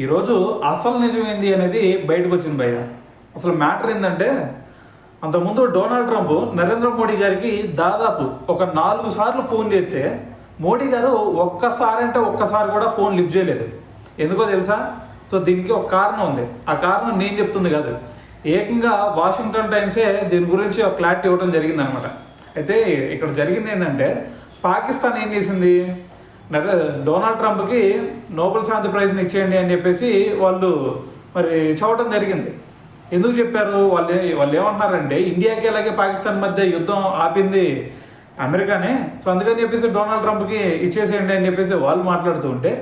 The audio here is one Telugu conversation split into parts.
ఈరోజు అసలు నిజం ఏంది అనేది బయటకు వచ్చింది భయ్య. అసలు మ్యాటర్ ఏంటంటే, అంతకుముందు డొనాల్డ్ ట్రంప్ నరేంద్ర మోడీ గారికి దాదాపు ఒక 4 సార్లు ఫోన్ చేస్తే మోడీ గారు ఒక్కసారి కూడా ఫోన్ లిఫ్ట్ చేయలేదు. ఎందుకో తెలుసా? సో దీనికి ఒక కారణం ఉంది. ఆ కారణం నేను చెప్తుంది కాదు, ఏకంగా వాషింగ్టన్ టైమ్సే దీని గురించి ఒక క్లారిటీ ఇవ్వడం జరిగిందనమాట. అయితే ఇక్కడ జరిగింది ఏంటంటే, పాకిస్తాన్ ఏం చేసింది, డొనాల్డ్ ట్రంప్కి నోబెల్ శాంతి ప్రైజ్ని ఇచ్చేయండి అని చెప్పేసి వాళ్ళు మరి చూడటం జరిగింది. ఎందుకు చెప్పారు? వాళ్ళు ఏమన్నారంటే, ఇండియాకి అలాగే పాకిస్తాన్ మధ్య యుద్ధం ఆపింది అమెరికానే, సో అందుకని చెప్పేసి డొనాల్డ్ ట్రంప్కి ఇచ్చేసేయండి అని చెప్పేసి వాళ్ళు మాట్లాడుతూ ఉంటే,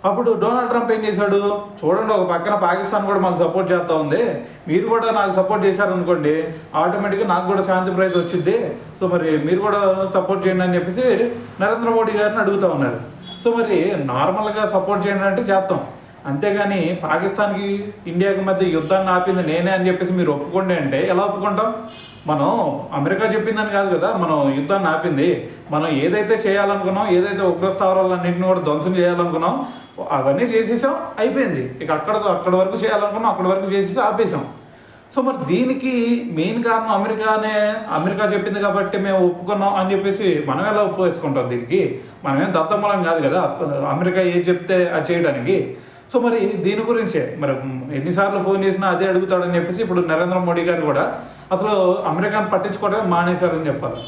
అప్పుడు డొనాల్డ్ ట్రంప్ ఏం చేశాడు, చూడండి ఒక పక్కన పాకిస్తాన్ కూడా మాకు సపోర్ట్ చేస్తూ ఉంది, మీరు కూడా నాకు సపోర్ట్ చేశారనుకోండి ఆటోమేటిక్గా నాకు కూడా శాంతి ప్రైజ్ వచ్చింది, సో మరి మీరు కూడా సపోర్ట్ చేయండి అని చెప్పేసి నరేంద్ర మోడీ గారిని అడుగుతూ ఉన్నారు. సో మరి నార్మల్గా సపోర్ట్ చేయండి అంటే చేస్తాం, అంతేగాని పాకిస్తాన్కి ఇండియాకి మధ్య యుద్ధాన్ని ఆపింది నేనే అని చెప్పేసి మీరు ఒప్పుకోండి అంటే ఎలా ఒప్పుకుంటాం? మనం అమెరికా చెప్పిందని కాదు కదా మనం యుద్ధాన్ని ఆపింది. మనం ఏదైతే చేయాలనుకున్నాం, ఏదైతే ఉగ్రస్థావరాలన్నింటినీ కూడా ధ్వంసం చేయాలనుకున్నాం అవన్నీ చేసేసాం, అయిపోయింది. ఇక అక్కడ వరకు చేయాలనుకున్నాం, అక్కడ వరకు చేసేసి ఆపేసాం. సో మరి దీనికి మెయిన్ కారణం అమెరికా చెప్పింది కాబట్టి మేము ఒప్పుకున్నాం అని చెప్పేసి మనం ఎలా ఒప్పువేసుకుంటాం? దీనికి మనమేం దత్తమూలం కాదు కదా అమెరికా ఏది చెప్తే అది చేయడానికి. సో మరి దీని గురించే మరి ఎన్నిసార్లు ఫోన్ చేసినా అదే అడుగుతాడని చెప్పేసి ఇప్పుడు నరేంద్ర మోడీ గారు కూడా అసలు అమెరికాను పట్టించుకోవడమే మానేశారని చెప్పాలి.